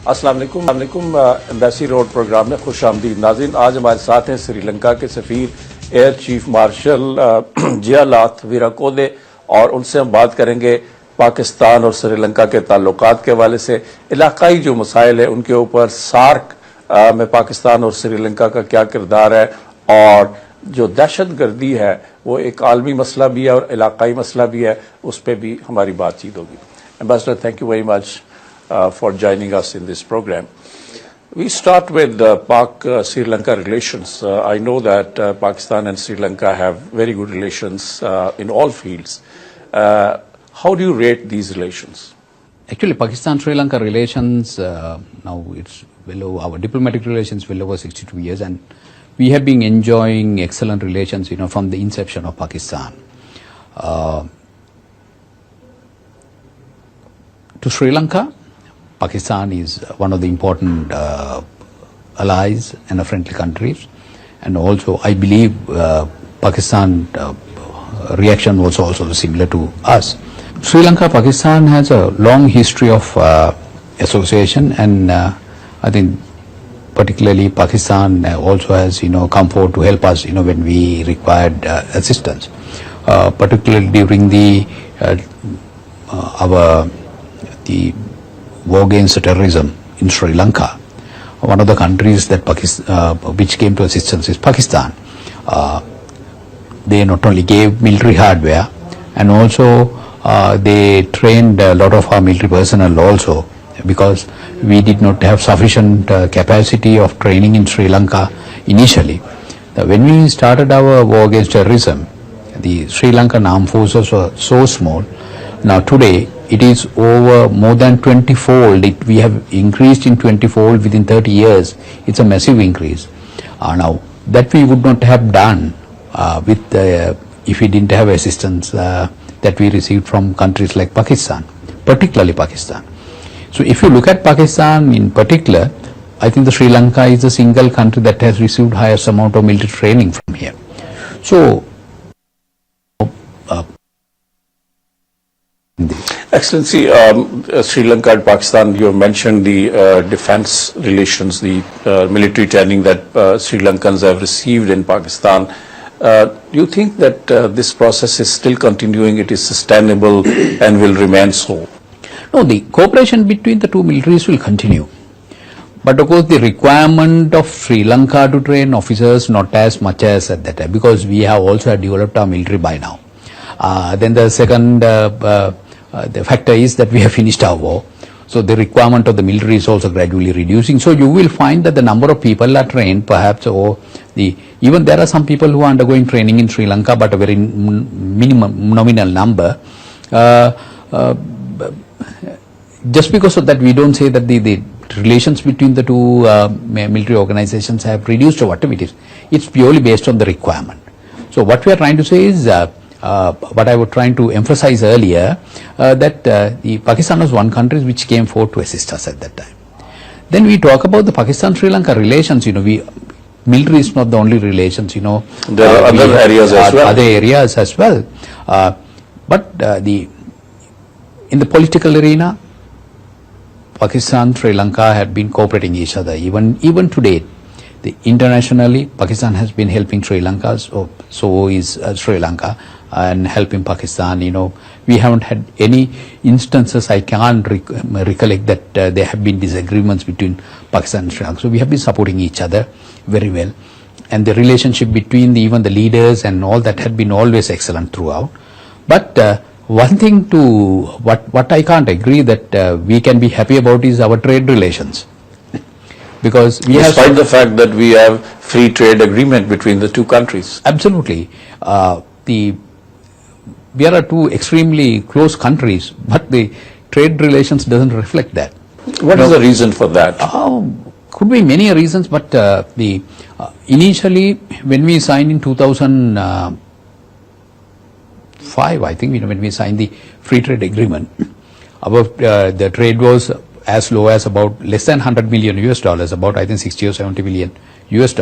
अस्सलाम वालेकुम। Embassy road programme में खुश आमदीद नाज़रीन। आज हमारे साथ हैं श्रीलंका के सफ़ीर एयर चीफ मार्शल जियालाथ वीराकोदे और उनसे हम बात करेंगे पाकिस्तान और श्रीलंका के ताल्लुकात के हवाले से, इलाकाई जो मसाइल है उनके ऊपर, सार्क में पाकिस्तान और श्रीलंका का क्या किरदार है, और जो दहशत गर्दी है वो एक आलमी मसला भी है और इलाकाई मसला भी है, उस पर भी हमारी बातचीत होगी। Ambassador, thank you very much for joining us in this program. We start with Pak-Sri Lanka relations. I know that Pakistan and Sri Lanka have very good relations in all fields. How do you rate these relations? Actually, Pakistan-Sri Lanka relations, now it's our diplomatic relations well over 62 years, and we have been enjoying excellent relations, from the inception of Pakistan. To Sri Lanka, Pakistan is one of the important allies and friendly countries, and also I believe Pakistan reaction was also similar to us. Sri Lanka, Pakistan has a long history of association, and I think particularly Pakistan also has come forward to help us when we required assistance, particularly during the war against terrorism in Sri Lanka. One of the countries that which came to assistance is Pakistan. They not only gave military hardware, and also they trained a lot of our military personnel also, because we did not have sufficient capacity of training in Sri Lanka initially. When we started our war against terrorism, the Sri Lankan armed forces were so small. Now today it is over more than 20-fold. We have increased in 20-fold within 30 years. It's a massive increase. Now that we would not have done if we didn't have assistance that we received from countries like Pakistan, particularly Pakistan. So if you look at Pakistan in particular, I think the Sri Lanka is the single country that has received highest amount of military training from here. So Excellency, Sri Lanka and Pakistan, you have mentioned the defense relations, the military training that Sri Lankans have received in Pakistan. Do you think that this process is still continuing, it is sustainable and will remain so? No, the cooperation between the two militaries will continue. But of course the requirement of Sri Lanka to train officers not as much as at that time, because we have also developed our military by now. Then the second the factor is that we have finished our war, so the requirement of the military is also gradually reducing. So you will find that the number of people are trained perhaps, or even there are some people who are undergoing training in Sri Lanka, but a very nominal number. Just because of that, we don't say that the relations between the two military organizations have reduced or whatever it is. It's purely based on the requirement. So what we are trying to say is, what I was trying to emphasize earlier, that Pakistan was one country which came forward to assist us at that time. Then we talk about the Pakistan-Sri Lanka relations. Military is not the only relations. There are other areas as well. Other areas as well. But in the political arena, Pakistan, Sri Lanka have been cooperating each other. Even today, internationally, Pakistan has been helping Sri Lanka. So is Sri Lanka, and helping Pakistan. We haven't had any instances, I can't recollect, that there have been disagreements between Pakistan and Sri Lanka. So we have been supporting each other very well, and the relationship between even the leaders and all that had been always excellent throughout. But one thing what I can't agree that we can be happy about is our trade relations, because despite the fact that we have free trade agreement between the two countries. Absolutely. We are two extremely close countries, but the trade relations doesn't reflect that. What is the reason for that? Could be many reasons, but initially when we signed in 2005, I think, when we signed the free trade agreement, the trade was as low as about less than $100 million, about I think 60 or 70 million US.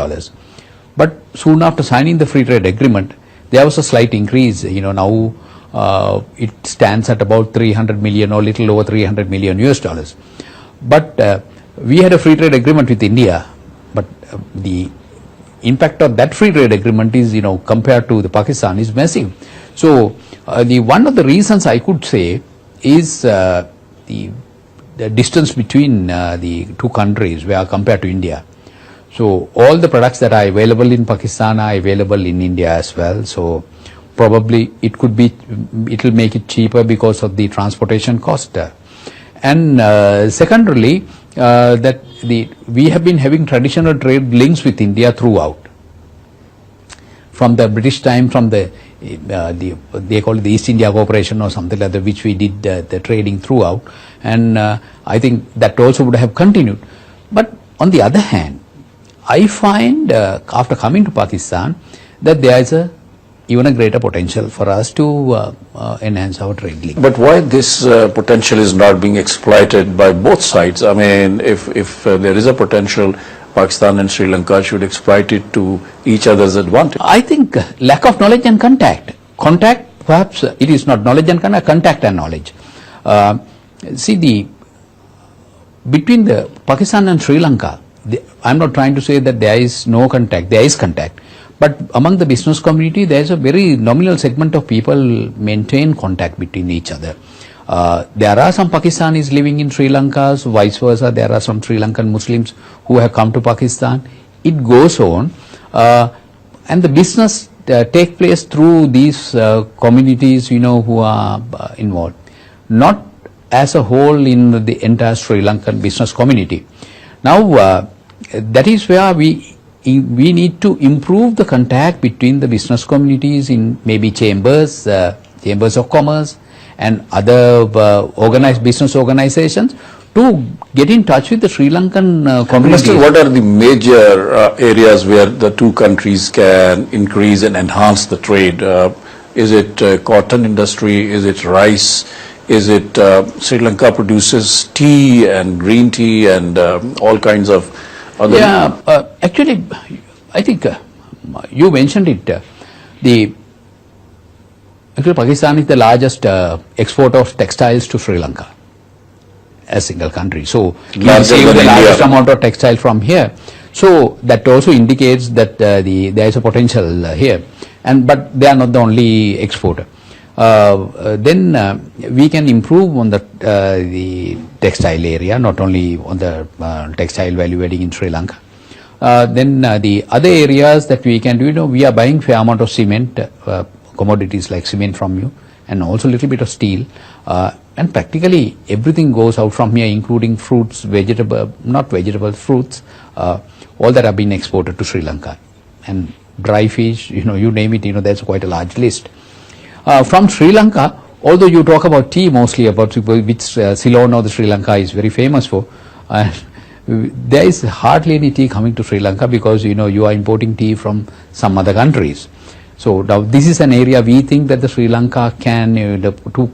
But soon after signing the free trade agreement, there was a slight increase. Now it stands at about 300 million or little over 300 million US dollars. But we had a free trade agreement with India, but the impact of that free trade agreement is, compared to the Pakistan, is massive. So the one of the reasons I could say is the distance between the two countries where compared to India. So all the products that are available in Pakistan are available in India as well. So probably it will make it cheaper because of the transportation cost. And secondarily, that we have been having traditional trade links with India throughout. From the British time, from they call it the East India Corporation or something like that, which we did the trading throughout, and I think that also would have continued. But on the other hand, I find after coming to Pakistan that there is even a greater potential for us to enhance our trade link. But why this potential is not being exploited by both sides? I mean, if there is a potential, Pakistan and Sri Lanka should exploit it to each other's advantage. I think lack of knowledge and contact. Contact, perhaps it is not knowledge and contact and knowledge. See, between the Pakistan and Sri Lanka, I'm not trying to say that there is no contact, there is contact. But among the business community, there is a very nominal segment of people maintain contact between each other. There are some Pakistanis living in Sri Lanka, so vice versa. There are some Sri Lankan Muslims who have come to Pakistan. It goes on, and the business take place through these communities, who are involved, not as a whole in the entire Sri Lankan business community. Now, that is where we need to improve the contact between the business communities in maybe chambers of commerce and other organized business organizations to get in touch with the Sri Lankan community. What are the major areas where the two countries can increase and enhance the trade? Is it cotton industry? Is it rice? Is it Sri Lanka produces tea and green tea and all kinds of other... Yeah, actually, I think you mentioned it. Actually, Pakistan is the largest exporter of textiles to Sri Lanka, a single country. So, you receive the largest amount of textile from here. So, that also indicates that there is a potential here. But they are not the only exporter. Then we can improve on the textile area, not only on the textile value adding in Sri Lanka. Then the other areas that we can do, we are buying fair amount of cement, commodities like cement from you, and also a little bit of steel. And practically everything goes out from here, including fruits, fruits, all that have been exported to Sri Lanka. And dry fish, you name it, there's quite a large list. From Sri Lanka, although you talk about tea mostly, about which Ceylon or the Sri Lanka is very famous for, there is hardly any tea coming to Sri Lanka because you are importing tea from some other countries. So now this is an area we think that the Sri Lanka can,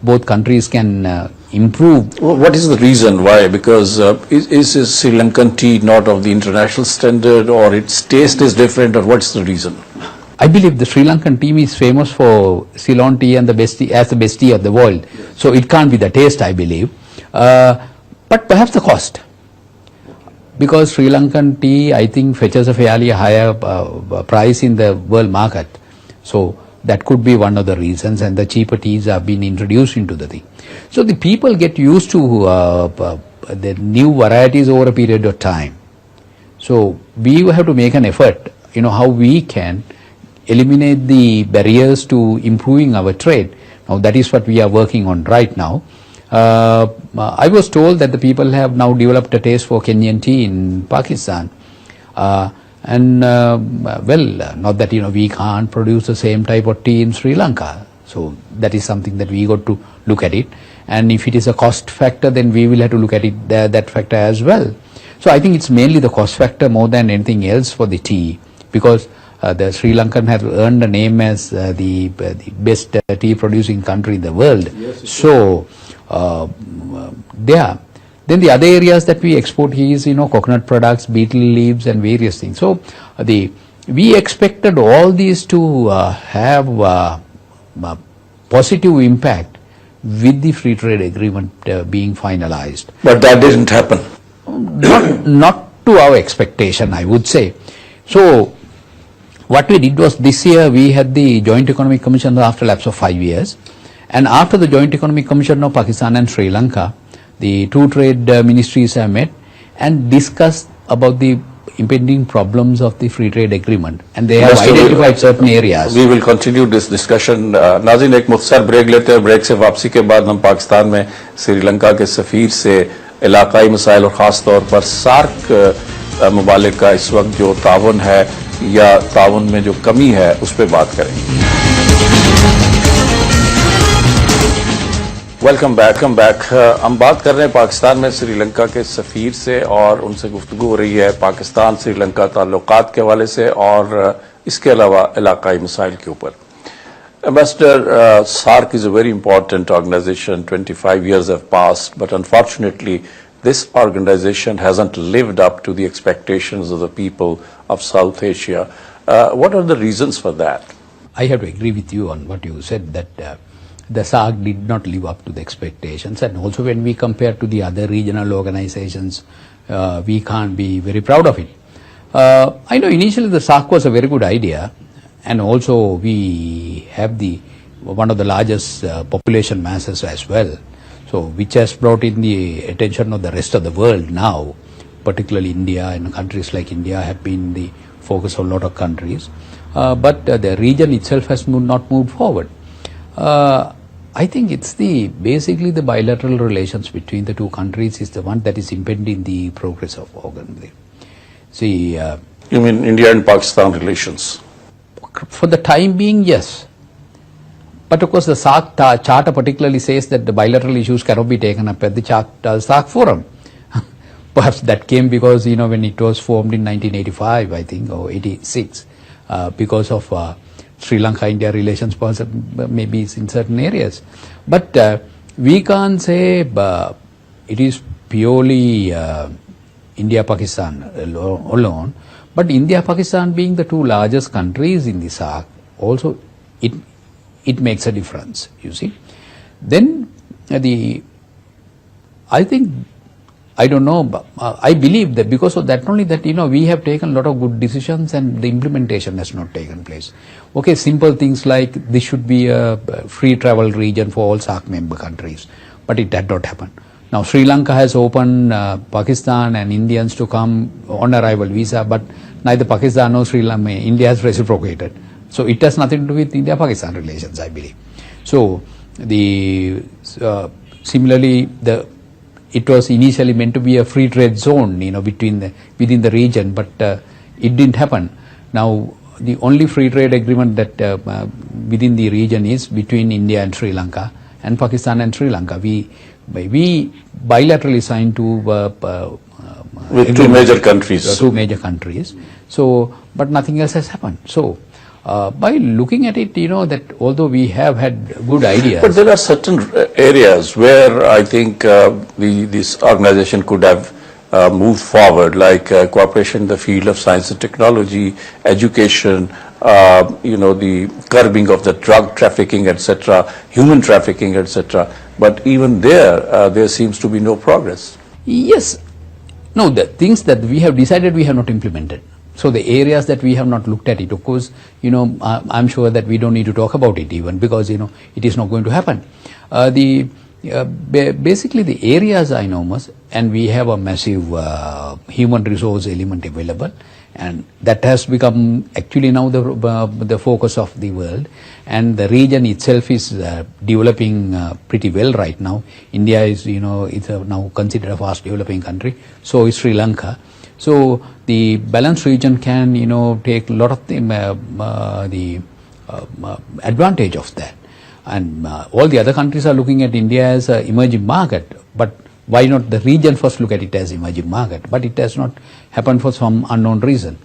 both countries can improve. What is the reason why? Because is Sri Lankan tea not of the international standard, or its taste is different, or what's the reason? I believe the Sri Lankan tea is famous for Ceylon tea and the best tea, as the best tea of the world. Yes. So it can't be the taste, I believe, but perhaps the cost. Because Sri Lankan tea, I think, fetches a fairly higher price in the world market. So that could be one of the reasons, and the cheaper teas have been introduced into the thing. So the people get used to the new varieties over a period of time. So we have to make an effort, how we can eliminate the barriers to improving our trade. Now that is what we are working on right now. I was told that the people have now developed a taste for Kenyan tea in Pakistan. Not that we can't produce the same type of tea in Sri Lanka. So that is something that we got to look at it. And if it is a cost factor, then we will have to look at it that factor as well. So I think it's mainly the cost factor more than anything else for the tea, because the Sri Lankan have earned a name as the best tea producing country in the world. Yes, so there. Then the other areas that we export is coconut products, betel leaves, and various things. So we expected all these to have positive impact with the free trade agreement being finalized. But that didn't happen. not to our expectation, I would say. So what we did was, this year we had the Joint Economic Commission after a lapse of 5 years, and after the Joint Economic Commission of Pakistan and Sri Lanka, the two trade ministries have met and discussed about the impending problems of the free trade agreement, and they have identified certain areas. We will continue this discussion. नाज़रीन, एक मुख्तसर break लेते हैं. Break से वापसी के बाद हम पाकिस्तान में श्रीलंका के सफीर से इलाकाई मसाइल और ख़ास तौर पर सार्क मुमालिक का इस वक्त जो ताउन है या ताउन में जो कमी है उस पर बात करेंगे. Welcome back. हम बात कर रहे हैं पाकिस्तान में श्रीलंका के सफीर से, और उनसे गुफ्तगू हो रही है पाकिस्तान श्रीलंका ताल्लुकात के हवाले से और इसके अलावा इलाकाई मसाइल के ऊपर. Ambassador, SAARC is a very important organization. 25 years have passed, but unfortunately this organization hasn't lived up to the expectations of the people of South Asia. What are the reasons for that? I have to agree with you on what you said, that the SAARC did not live up to the expectations, and also when we compare to the other regional organizations, we can't be very proud of it. I know initially the SAARC was a very good idea, and also we have one of the largest population masses as well, so which has brought in the attention of the rest of the world now, particularly India, and countries like India have been the focus of a lot of countries, but the region itself has not moved forward. I think it's basically the bilateral relations between the two countries is the one that is impeding the progress of organization. See, you mean India and Pakistan relations? For the time being, yes. But of course, the SAARC Charter particularly says that the bilateral issues cannot be taken up at the SAARC Forum. Perhaps that came because, when it was formed in 1985, I think, or 86, because of Sri Lanka-India relations, maybe in certain areas. But we can't say it is purely India-Pakistan alone, but India-Pakistan being the two largest countries in the SAARC, also it makes a difference, you see. Then I don't know, but I believe that because of that only that, we have taken a lot of good decisions and the implementation has not taken place. Okay, simple things like this should be a free travel region for all SAARC member countries, but it did not happen. Now Sri Lanka has opened Pakistan and Indians to come on arrival visa, but neither Pakistan nor Sri Lanka, India has reciprocated. So it has nothing to do with India-Pakistan relations, I believe. So similarly, it was initially meant to be a free trade zone, within the region, but it didn't happen. Now, the only free trade agreement that within the region is between India and Sri Lanka, and Pakistan and Sri Lanka. We bilaterally signed with two major countries. So, but nothing else has happened. So, by looking at it, that although we have had good ideas, but there are certain areas where I think this organization could have moved forward, like cooperation in the field of science and technology, education, the curbing of the drug trafficking, etc., human trafficking, etc. But even there seems to be no progress. Yes. No, the things that we have decided we have not implemented. So the areas that we have not looked at it, of course, I'm sure that we don't need to talk about it even because, it is not going to happen. Basically the areas are enormous and we have a massive human resource element available, and that has become actually now the focus of the world, and the region itself is developing pretty well right now. India is, it's now considered a fast developing country, so is Sri Lanka. So the balanced region can, take a lot of the advantage of that. And all the other countries are looking at India as an emerging market. But why not the region first look at it as emerging market? But it has not happened for some unknown reason.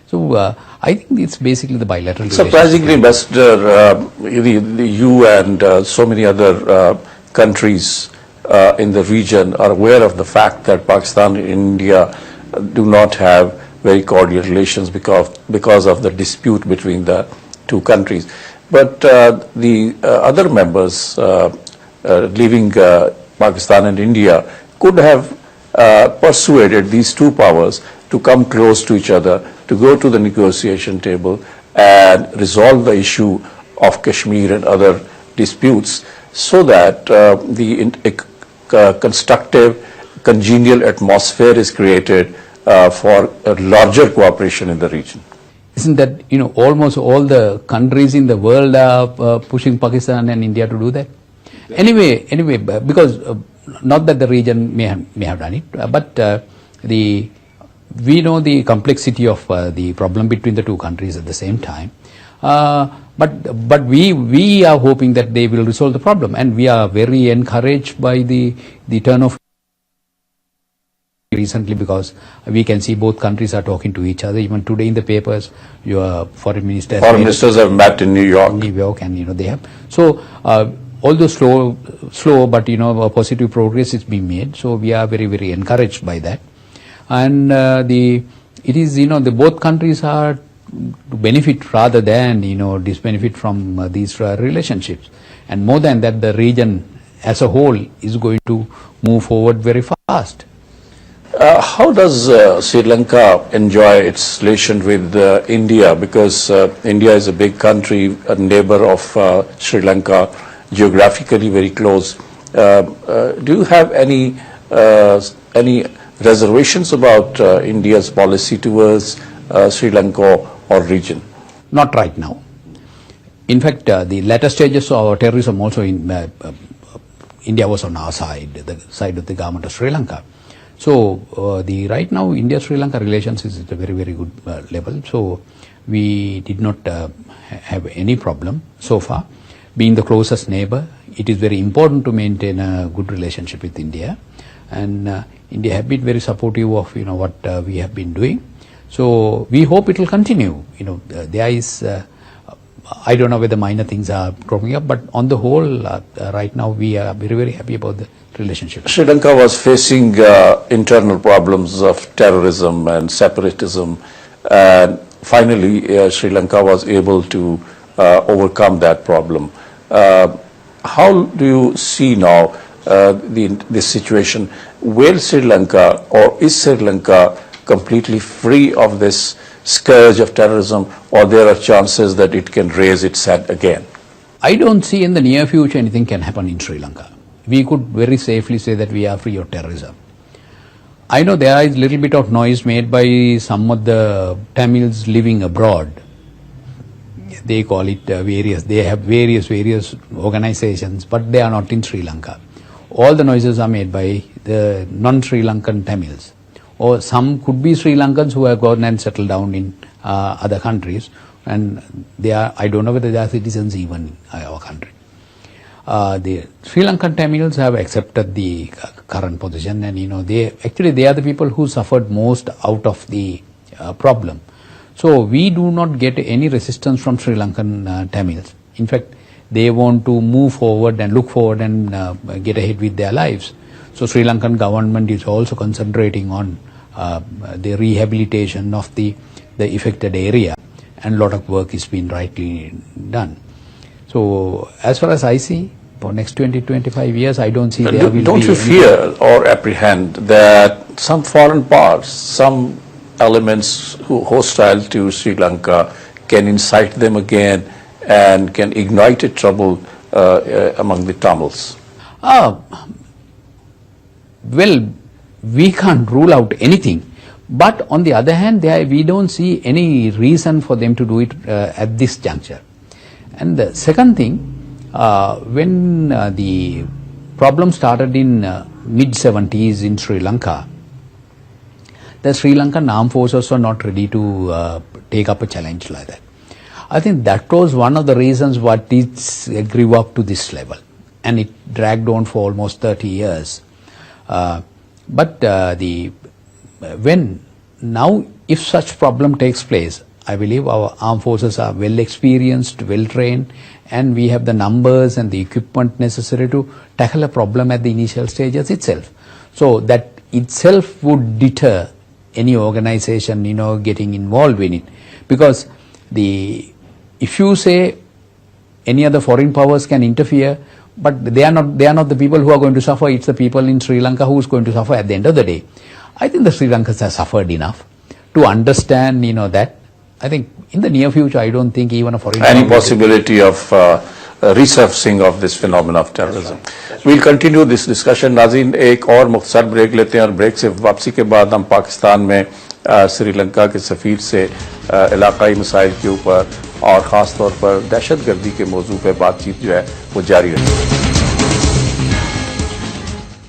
So I think it's basically the bilateral. Surprisingly, Ambassador, you and so many other countries in the region are aware of the fact that Pakistan and India do not have very cordial relations because of the dispute between the two countries. But the other members leaving Pakistan and India could have persuaded these two powers to come close to each other, to go to the negotiation table and resolve the issue of Kashmir and other disputes, so that constructive, congenial atmosphere is created for a larger cooperation in the region. Isn't that, almost all the countries in the world are pushing Pakistan and India to do that? Anyway, because not that the region may have done it, but we know the complexity of the problem between the two countries at the same time. But we are hoping that they will resolve the problem, and we are very encouraged by the turn of recently, because we can see both countries are talking to each other. Even today in the papers, your foreign ministers have met in New York. And they have. So although slow, but a positive progress is being made. So we are very, very encouraged by that. And it is the both countries are to benefit rather than disbenefit from these relationships. And more than that, the region as a whole is going to move forward very fast. How does Sri Lanka enjoy its relation with India? Because India is a big country, a neighbor of Sri Lanka, geographically very close. Do you have any reservations about India's policy towards Sri Lanka or region? Not right now. In fact, the latter stages of our terrorism also in India was on our side, the side of the government of Sri Lanka. So right now India-Sri Lanka relations is at a very, very good level. So we did not have any problem so far. Being the closest neighbor, it is very important to maintain a good relationship with India. And India have been very supportive of what we have been doing. So we hope it will continue. There is I don't know whether minor things are cropping up, but on the whole, right now we are very, very happy about the relationship. Sri Lanka was facing internal problems of terrorism and separatism, and finally Sri Lanka was able to overcome that problem. How do you see now this situation? Will Sri Lanka, or is Sri Lanka completely free of this scourge of terrorism, or there are chances that it can raise its head again? I don't see in the near future anything can happen in Sri Lanka. We could very safely say that we are free of terrorism. I know there is a little bit of noise made by some of the Tamils living abroad. They call it they have various organizations, but they are not in Sri Lanka. All the noises are made by the non-Sri Lankan Tamils. Or some could be Sri Lankans who have gone and settled down in other countries, and I don't know whether they are citizens even in our country. The Sri Lankan Tamils have accepted the current position, and they are the people who suffered most out of the problem. So we do not get any resistance from Sri Lankan Tamils. In fact, they want to move forward and look forward and get ahead with their lives. So Sri Lankan government is also concentrating on the rehabilitation of the affected area, and a lot of work is being rightly done. So as far as I see, for next 20-25 years, I don't see there will be. Don't you fear or apprehend that some foreign powers, some elements who hostile to Sri Lanka can incite them again and can ignite a trouble among the Tamils? Well, we can't rule out anything, but on the other hand, we don't see any reason for them to do it at this juncture. And the second thing, when the problem started in mid-70s in Sri Lanka, the Sri Lankan armed forces were not ready to take up a challenge like that. I think that was one of the reasons what it grew up to this level, and it dragged on for almost 30 years. But if such problem takes place, I believe our armed forces are well experienced, well trained, and we have the numbers and the equipment necessary to tackle a problem at the initial stages itself. So that itself would deter any organization, getting involved in it. Because if you say any other foreign powers can interfere, but they are not the people who are going to suffer. It's the people in Sri Lanka who is going to suffer at the end of the day. I think the Sri Lankans have suffered enough to understand, that. I think in the near future, I don't think even a foreign... Any possibility of resurfacing of this phenomenon of terrorism. We'll continue this discussion. नाज़रीन, एक और मुख्तसर break लेते हैं और break से वापसी के बाद हम पाकिस्तान में श्रीलंका के सफ़ीर से इलाकाई मसाइल के ऊपर और ख़ास तौर पर दहशतगर्दी के मौजू पर बातचीत जो है वो जारी रखेंगे।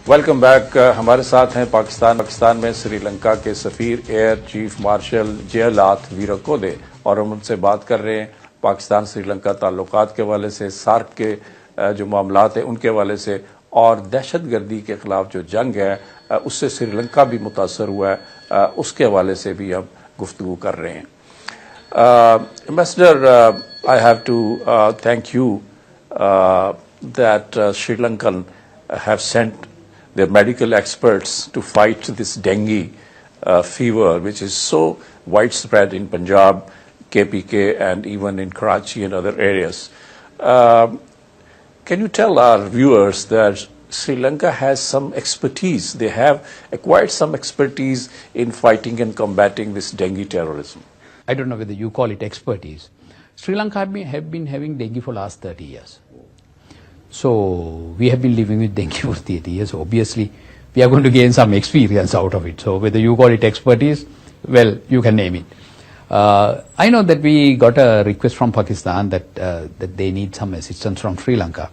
Welcome back. हमारे साथ हैं पाकिस्तान में श्रीलंका के सफ़ीर एयर चीफ मार्शल जयलाथ वीरकोदे और हम उनसे बात कर रहे हैं पाकिस्तान श्रीलंका ताल्लुकात के हवाले से, सार्क के जो मामलात हैं उनके हवाले से और दहशतगर्दी के खिलाफ जो जंग है उससे श्रीलंका भी मुतासर हुआ है, उसके हवाले से भी हम गुफ्तगू कर रहे हैं। Ambassador, I have to thank you that Sri Lankan have sent their medical experts to fight this dengue fever, which is so widespread in Punjab, KPK, and even in Karachi and other areas. Can you tell our viewers that Sri Lanka has some expertise? They have acquired some expertise in fighting and combating this dengue terrorism. I don't know whether you call it expertise. Sri Lanka have been having dengue for last 30 years. So we have been living with dengue for 30 years. Obviously, we are going to gain some experience out of it. So whether you call it expertise, well, you can name it. I know that we got a request from Pakistan that they need some assistance from Sri Lanka.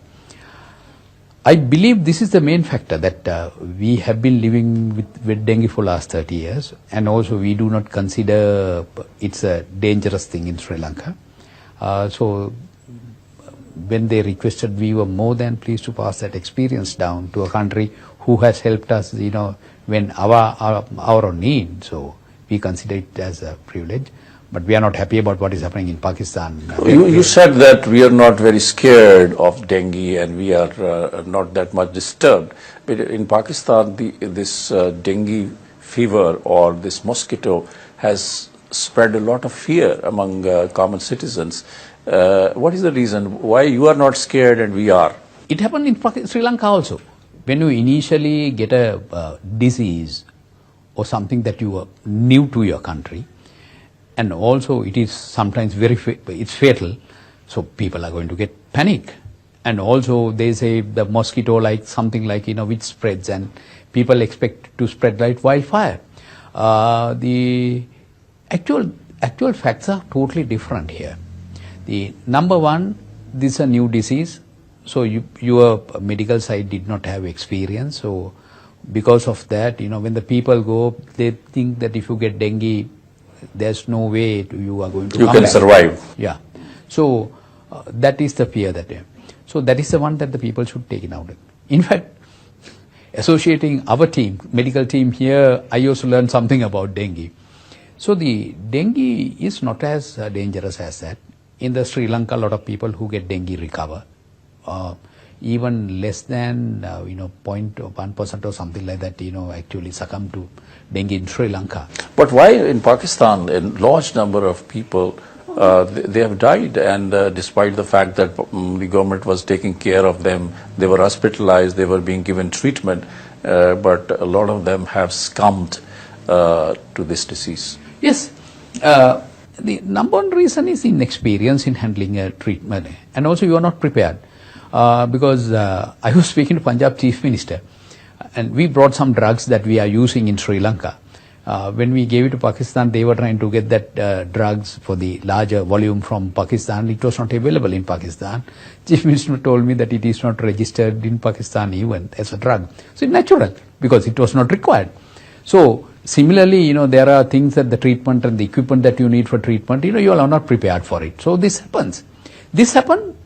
I believe this is the main factor, that we have been living with dengue for last 30 years, and also we do not consider it's a dangerous thing in Sri Lanka. So when they requested, we were more than pleased to pass that experience down to a country who has helped us, when our need. So we consider it as a privilege, but we are not happy about what is happening in Pakistan. You said that we are not very scared of dengue and we are not that much disturbed. But in Pakistan, this dengue fever or this mosquito has spread a lot of fear among common citizens. What is the reason why you are not scared and we are? It happened in Sri Lanka also. When you initially get a disease or something that you are new to your country, and also it is sometimes it's fatal, so people are going to get panic. And also they say the mosquito something which spreads, and people expect to spread like wildfire. The actual facts are totally different here. The number one, this is a new disease, so your medical side did not have experience. So because of that, when the people go, they think that if you get dengue, there's no way you are going to you come can back. survive. Yeah. So that is the fear that. So that is the one that the people should take it out. In fact, associating our team, medical team here, I also learned something about dengue. So the dengue is not as dangerous as that. In the Sri Lanka, a lot of people who get dengue recover. Even less than 0.1% or something like that, actually succumb to dengue in Sri Lanka. But why in Pakistan, a large number of people, they have died, and despite the fact that the government was taking care of them, they were hospitalized, they were being given treatment, but a lot of them have succumbed to this disease. Yes. The number one reason is inexperience in handling a treatment, and also you are not prepared. Because I was speaking to Punjab Chief Minister, and we brought some drugs that we are using in Sri Lanka. When we gave it to Pakistan, they were trying to get that drugs for the larger volume from Pakistan. It was not available in Pakistan. Chief Minister told me that it is not registered in Pakistan even as a drug. So it's natural, because it was not required. So similarly, there are things that the treatment and the equipment that you need for treatment, you are not prepared for it. So this happens. This happened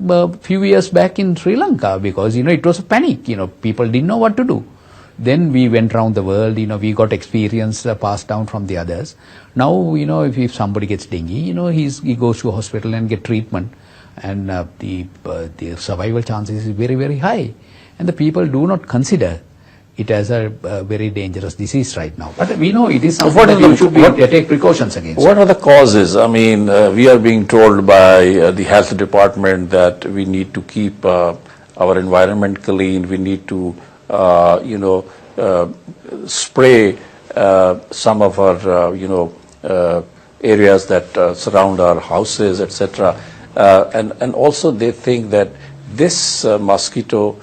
a few years back in Sri Lanka, because, it was a panic. People didn't know what to do. Then we went around the world, we got experience passed down from the others. Now, if somebody gets dengue, he goes to a hospital and get treatment, and the survival chances is very, very high. And the people do not consider it as a very dangerous disease right now. But we know it is something that you should take precautions against. What are the causes? I mean, we are being told by the health department that we need to keep our environment clean. We need to, spray some of our, areas that surround our houses, etc. And also they think that this mosquito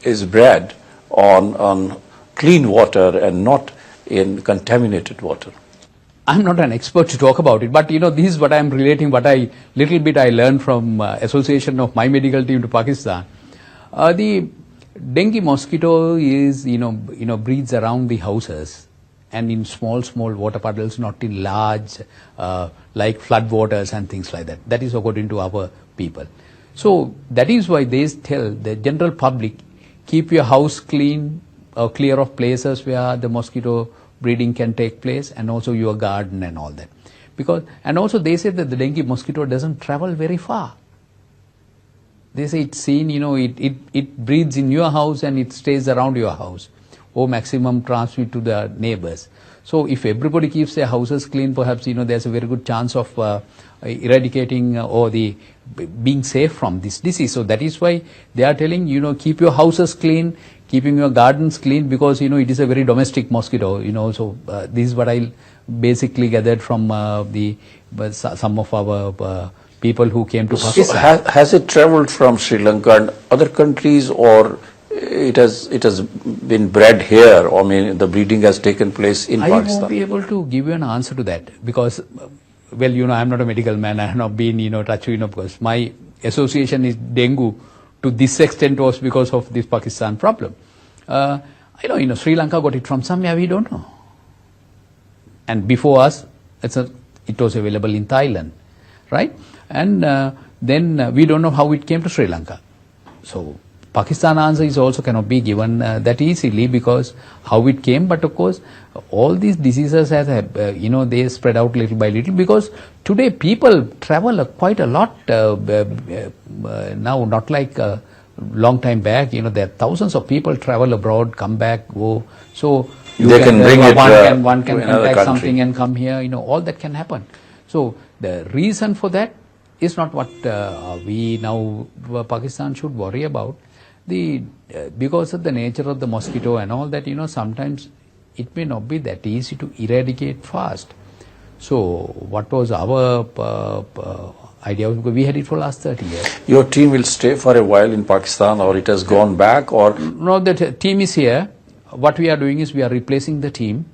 is bred on clean water and not in contaminated water. I'm not an expert to talk about it, but this is what I'm relating, little bit I learned from association of my medical team to Pakistan. The dengue mosquito is, breeds around the houses and in small water puddles, not in large, like flood waters and things like that. That is according to our people. So that is why they tell the general public, keep your house clean or clear of places where the mosquito breeding can take place, and also your garden and all that. And also they say that the dengue mosquito doesn't travel very far. They say it's seen, it breeds in your house and it stays around your house, or maximum transmit to the neighbors. So if everybody keeps their houses clean, perhaps, there's a very good chance of eradicating or being safe from this disease. So that is why they are telling, keep your houses clean, keeping your gardens clean, because, it is a very domestic mosquito, so this is what I basically gathered from some of our people who came to Pakistan. So has it traveled from Sri Lanka and other countries, or it has been bred here? I mean, the breeding has taken place in Pakistan. I won't be able to give you an answer to that because, well, I'm not a medical man. I have not been, touched, because my association is dengue to this extent was because of this Pakistan problem. Sri Lanka got it from somewhere we don't know. And before us, it was available in Thailand, right? And then we don't know how it came to Sri Lanka. So Pakistan answer is also cannot be given that easily because how it came. But of course, all these diseases they spread out little by little because today people travel quite a lot now, not like a long time back. There are thousands of people travel abroad, come back, go. So they can bring it. One can contact something and come here. All that can happen. So the reason for that is not what we now Pakistan should worry about. Because of the nature of the mosquito and all that, sometimes it may not be that easy to eradicate fast. So what was our idea? We had it for last 30 years. Your team will stay for a while in Pakistan, or it has gone back, or? No, the team is here. What we are doing is we are replacing the team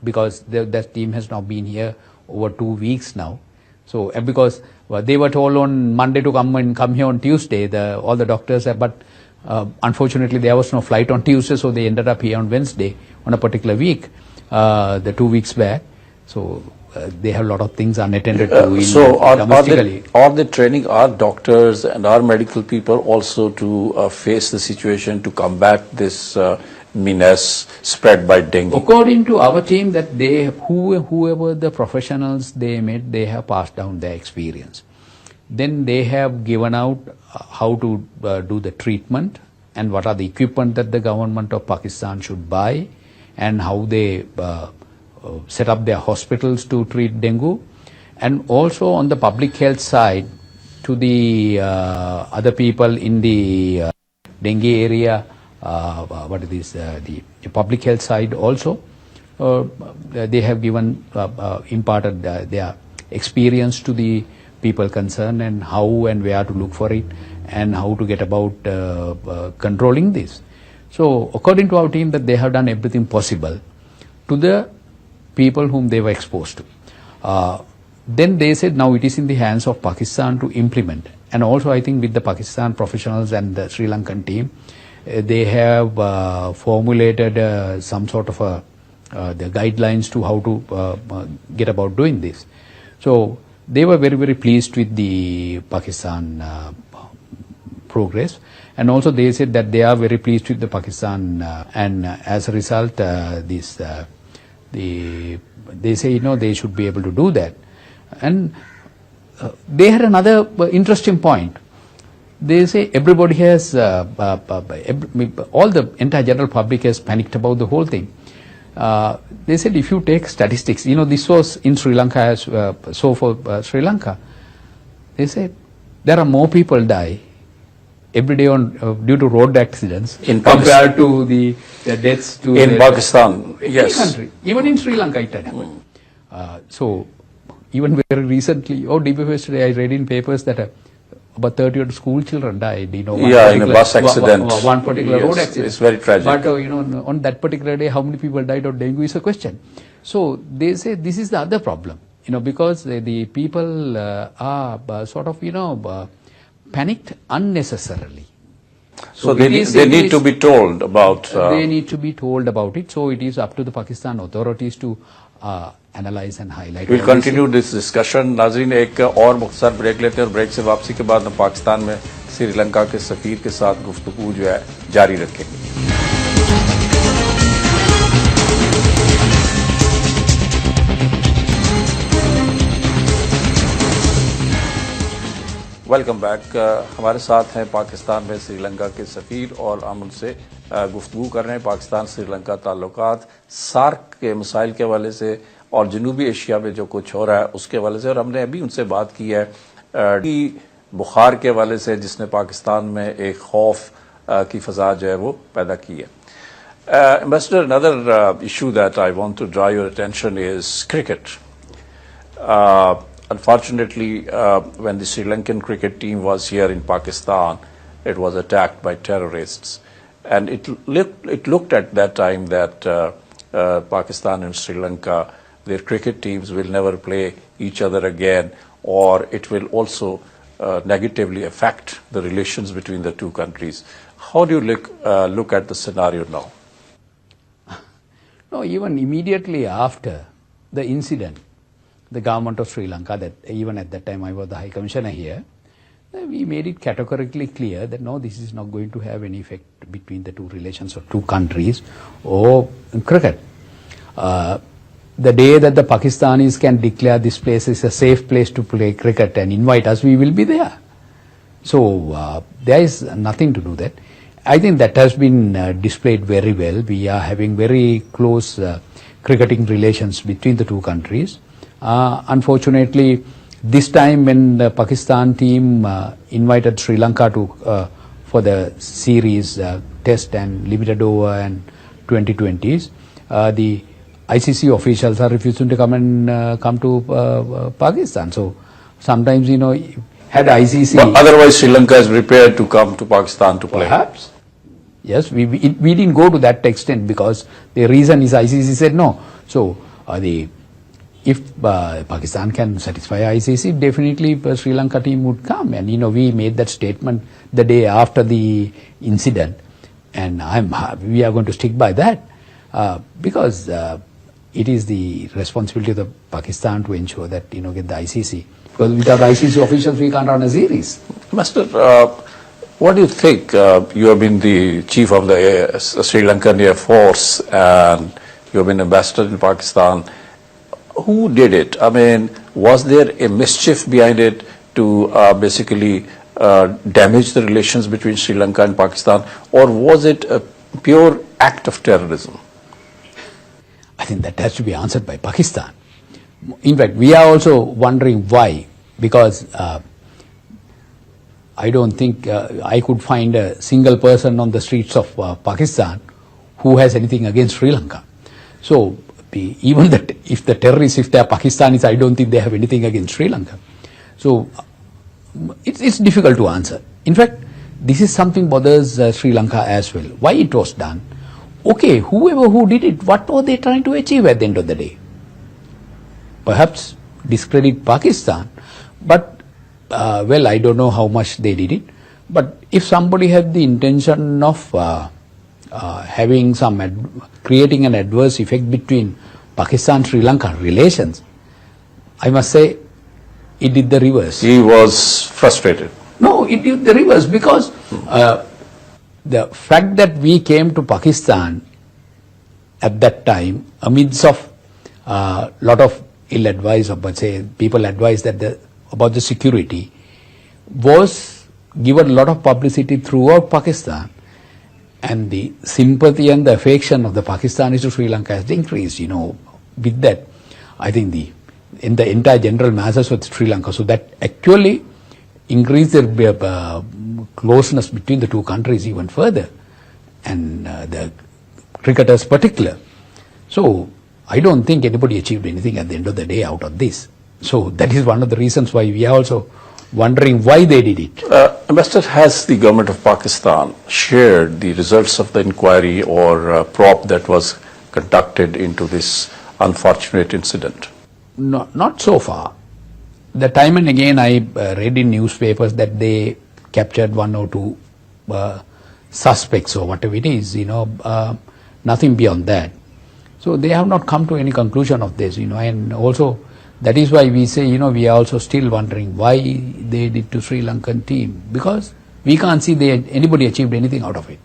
because that team has now been here over 2 weeks now. So because they were told on Monday to come here on Tuesday, all the doctors have, but unfortunately there was no flight on Tuesday, so they ended up here on Wednesday on a particular week, the 2 weeks back. So they have a lot of things unattended to domestically. Are they training our doctors and our medical people also to face the situation to combat this menace spread by dengue? According to our team, that whoever the professionals they met, they have passed down their experience. Then they have given out how to do the treatment and what are the equipment that the government of Pakistan should buy and how they set up their hospitals to treat dengue. And also on the public health side, to the other people in the dengue area, the public health side also, they have given, imparted their experience to the people concerned and how and where to look for it and how to get about controlling this. So according to our team, that they have done everything possible to the people whom they were exposed to. Then they said now it is in the hands of Pakistan to implement. And also I think with the Pakistan professionals and the Sri Lankan team, they have formulated some sort of the guidelines to how to get about doing this. So they were very, very pleased with the Pakistan progress. And also they said that they are very pleased with the Pakistan and as a result, they say, they should be able to do that. And they had another interesting point. They say everybody has, all the entire general public has panicked about the whole thing. They said if you take statistics, this was in Sri Lanka as so for Sri Lanka. They said there are more people die every day on due to road accidents In compared to the deaths to In Pakistan, any yes. country. Even in Sri Lanka it had happened. So even very recently, day before yesterday, I read in papers that about 30 odd school children died. You know, in a bus accident. One particular Yes, road accident. it's very tragic. But on that particular day, how many people died of dengue is a question. So they say this is the other problem. Because the people are sort of panicked unnecessarily. So they need to be told about. They need to be told about it. So it is up to the Pakistan authorities to analyze and highlight. We'll continue this discussion. नाज़रीन एक और मुख्तसर break लेते हैं और break से वापसी के बाद हम पाकिस्तान में श्रीलंका के सफीर के साथ गुफ्तगू जो है जारी रखेंगे. Welcome back. हमारे साथ हैं पाकिस्तान में श्रीलंका के सफीर और हम उनसे गुफ्तगू कर रहे हैं पाकिस्तान श्रीलंका ताल्लुकात, सार्क के मसाइल के हवाले से और जनूबी एशिया में जो कुछ हो रहा है उसके हवाले से. और हमने अभी उनसे बात की है कि बुखार के हवाले से जिसने पाकिस्तान में एक खौफ की फजा जो है वो पैदा की है. Ambassador, another issue that I want to draw your attention is cricket. Unfortunately, when the Sri Lankan cricket team was here in Pakistan, it was attacked by terrorists. And it looked at that time that Pakistan and Sri Lanka, their cricket teams will never play each other again, or it will also negatively affect the relations between the two countries. How do you look at the scenario now? No, even immediately after the incident, the government of Sri Lanka, that even at that time I was the High Commissioner here, we made it categorically clear that no, this is not going to have any effect between the two relations of two countries or cricket. The day that the Pakistanis can declare this place is a safe place to play cricket and invite us, we will be there. So there is nothing to do that. I think that has been displayed very well. We are having very close cricketing relations between the two countries. Unfortunately, this time when the Pakistan team invited Sri Lanka to for the series test and limited over and 2020s, the ICC officials are refusing to come to Pakistan. So sometimes, had ICC... But otherwise Sri Lanka is prepared to come to Pakistan to play. Perhaps. Yes, we didn't go to that extent because the reason is ICC said no. So if Pakistan can satisfy ICC, definitely Sri Lanka team would come. And we made that statement the day after the incident, and we are going to stick by that because it is the responsibility of the Pakistan to ensure that get the ICC. Because without ICC officials, we can't run a series. Master, what do you think? You have been the chief of the Sri Lankan Air Force, and you have been ambassador in Pakistan. Who did it? I mean, was there a mischief behind it to basically damage the relations between Sri Lanka and Pakistan, or was it a pure act of terrorism? I think that has to be answered by Pakistan. In fact, we are also wondering why, because I don't think I could find a single person on the streets of Pakistan who has anything against Sri Lanka. So even that if the terrorists, if they are Pakistanis, I don't think they have anything against Sri Lanka. So it's difficult to answer. In fact, this is something bothers Sri Lanka as well. Why it was done? Okay, whoever who did it, what were they trying to achieve at the end of the day? Perhaps discredit Pakistan, but well, I don't know how much they did it. But if somebody had the intention of having creating an adverse effect between Pakistan-Sri Lanka relations, I must say it did the reverse. He was frustrated. No, it did the reverse because the fact that we came to Pakistan at that time amidst of lot of ill advice, but say people advised that about the security, was given a lot of publicity throughout Pakistan, and the sympathy and the affection of the Pakistanis to Sri Lanka has increased. With that, I think in the entire general masses of Sri Lanka, so that actually increased their closeness between the two countries even further, and the cricketers particular. So I don't think anybody achieved anything at the end of the day out of this. So that is one of the reasons why we are also wondering why they did it. Ambassador, has the government of Pakistan shared the results of the inquiry or probe that was conducted into this unfortunate incident? Not so far. The time and again I read in newspapers that they captured one or two suspects or whatever it is, nothing beyond that. So they have not come to any conclusion of this, and also that is why we say, we are also still wondering why they did to Sri Lankan team, because we can't see anybody achieved anything out of it.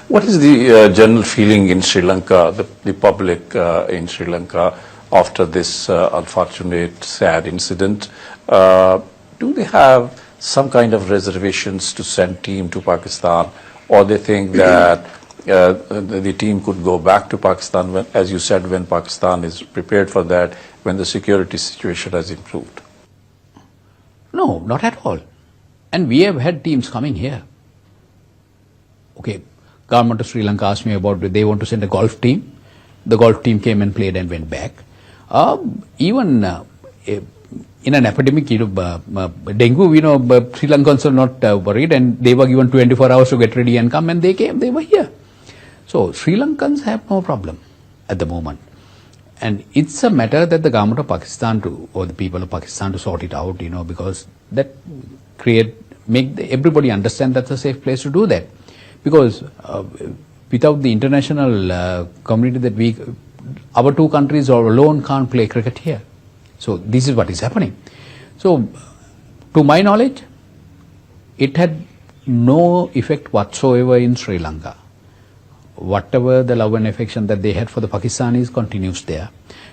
What is the general feeling in Sri Lanka, the public in Sri Lanka after this unfortunate, sad incident? Do they have some kind of reservations to send team to Pakistan, or they think that the team could go back to Pakistan, when, as you said, when Pakistan is prepared for that, when the security situation has improved? No, not at all. And we have had teams coming here. Okay, government of Sri Lanka asked me about they want to send a golf team. The golf team came and played and went back. Even in an epidemic, dengue, Sri Lankans are not worried, and they were given 24 hours to get ready and come, and they came, they were here. So Sri Lankans have no problem at the moment. And it's a matter that the government of Pakistan or the people of Pakistan to sort it out, because that make everybody understand that's a safe place to do that. Because without the international community that our two countries alone can't play cricket here. So this is what is happening. So to my knowledge, it had no effect whatsoever in Sri Lanka. Whatever the love and affection that they had for the Pakistanis continues there.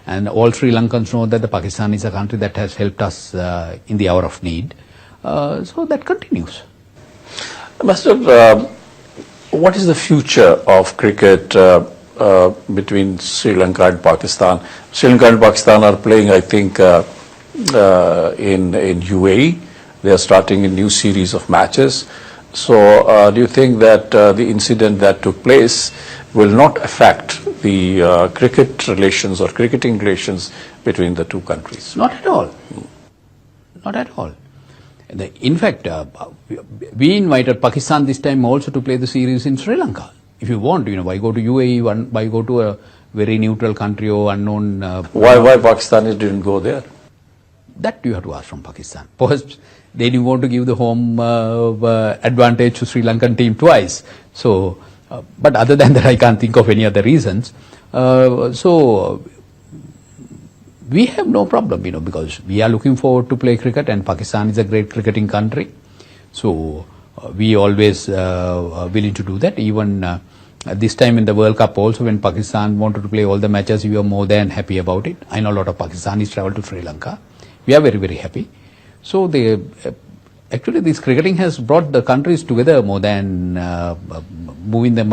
And all Sri Lankans know that the Pakistan is a country that has helped us in the hour of need. So that continues. Master, what is the future of cricket between Sri Lanka and Pakistan? Sri Lanka and Pakistan are playing, I think, in UAE. They are starting a new series of matches. So do you think that the incident that took place will not affect the cricket relations or cricketing relations between the two countries? Not at all. Not at all. In fact, we invited Pakistan this time also to play the series in Sri Lanka. If you want, why go to UAE, why go to a very neutral country or unknown... Why Pakistanis didn't go there? That you have to ask from Pakistan. Perhaps they didn't want to give the home advantage to Sri Lankan team twice. So, but other than that, I can't think of any other reasons. So, we have no problem, because we are looking forward to play cricket, and Pakistan is a great cricketing country. So, we always willing to do that. Even this time in the World Cup also, when Pakistan wanted to play all the matches, we were more than happy about it. I know a lot of Pakistanis travel to Sri Lanka. We are very, very happy. So, actually this cricketing has brought the countries together more than moving them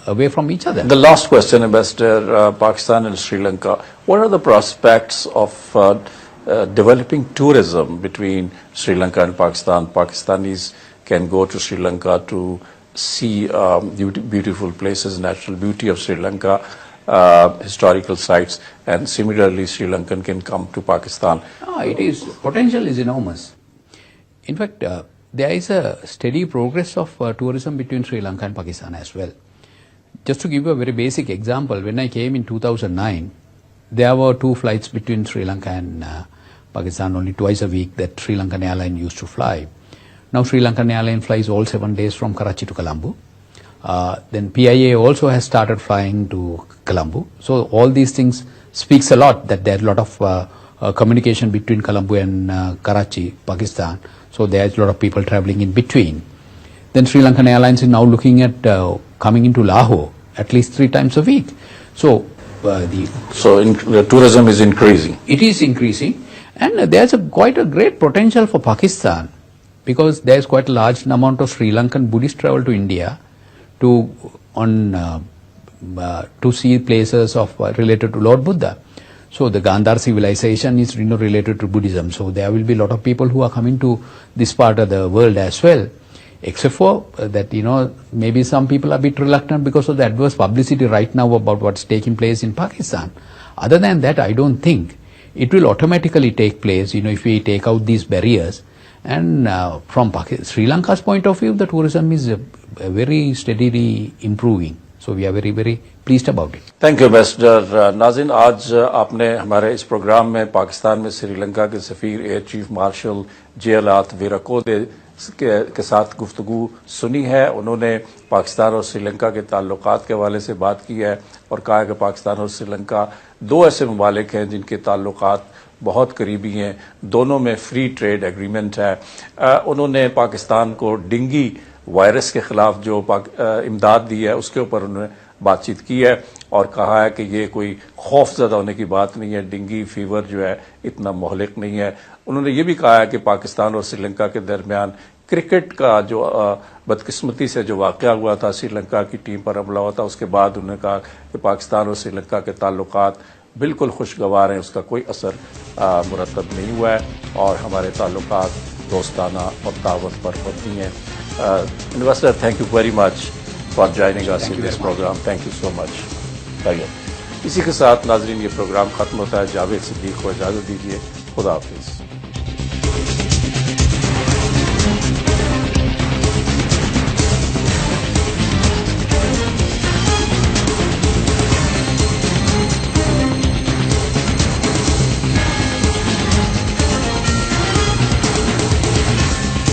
away from each other. The last question, Ambassador, Pakistan and Sri Lanka, what are the prospects of developing tourism between Sri Lanka and Pakistan? Pakistanis can go to Sri Lanka to see beautiful places, natural beauty of Sri Lanka, historical sites, and similarly Sri Lankan can come to Pakistan. Potential is enormous. In fact, there is a steady progress of tourism between Sri Lanka and Pakistan as well. Just to give you a very basic example, when I came in 2009, there were 2 flights between Sri Lanka and Pakistan, only twice a week that Sri Lankan Airline used to fly. Now Sri Lankan Airline flies all 7 days from Karachi to Colombo. Then PIA also has started flying to Colombo. So all these things speaks a lot that there is a lot of communication between Colombo and Karachi, Pakistan. So there is a lot of people traveling in between. Then Sri Lankan Airlines is now looking at coming into Lahore at least 3 times a week. So the tourism is increasing. It is increasing, and there's quite a great potential for Pakistan, because there's quite a large amount of Sri Lankan Buddhist travel to India to see places related to Lord Buddha. So the Gandhar civilization is related to Buddhism. So there will be a lot of people who are coming to this part of the world as well. except for that, maybe some people are a bit reluctant because of the adverse publicity right now about what's taking place in Pakistan. Other than that, I don't think it will automatically take place, if we take out these barriers. And from Sri Lanka's point of view, the tourism is very steadily improving. So we are very, very pleased about it. Thank you ambassador नाज़रीन, आज आपने हमारे इस programme में पाकिस्तान में श्रीलंका के सफीर air chief marshal जयालाथ वीराकोदे के साथ गुफ्तगू सुनी है। उन्होंने पाकिस्तान और श्रीलंका के ताल्लुकात के हवाले से बात की है और कहा है कि पाकिस्तान और श्रीलंका दो ऐसे ममालिक हैं जिनके ताल्लुकात बहुत करीबी हैं, दोनों में फ्री ट्रेड एग्रीमेंट है। उन्होंने पाकिस्तान को डेंगू वायरस के खिलाफ जो इमदाद दी है उसके ऊपर उन्होंने बातचीत की है और कहा है कि ये कोई खौफजदा होने की बात नहीं है, डेंगू फीवर जो है इतना मोहलिक नहीं है। उन्होंने ये भी कहा है कि पाकिस्तान और श्रीलंका के दरमियान क्रिकेट का जो बदकिस्मती से जो वाक़या हुआ था, श्रीलंका की टीम पर हमला हुआ था, उसके बाद उन्होंने कहा कि पाकिस्तान और श्रीलंका के ताल्लुकात बिल्कुल खुशगवार हैं, उसका कोई असर मुरतब नहीं हुआ है और हमारे ताल्लुकात दोस्ताना और ताउन पर मबनी हैं। Investor, thank you very much for joining us in this programme. Thank you so much. इसी के साथ नाजरीन ये प्रोग्राम खत्म होता है। जावेद सिद्दीक को इजाज़त दीजिए। खुदा हाफिज़।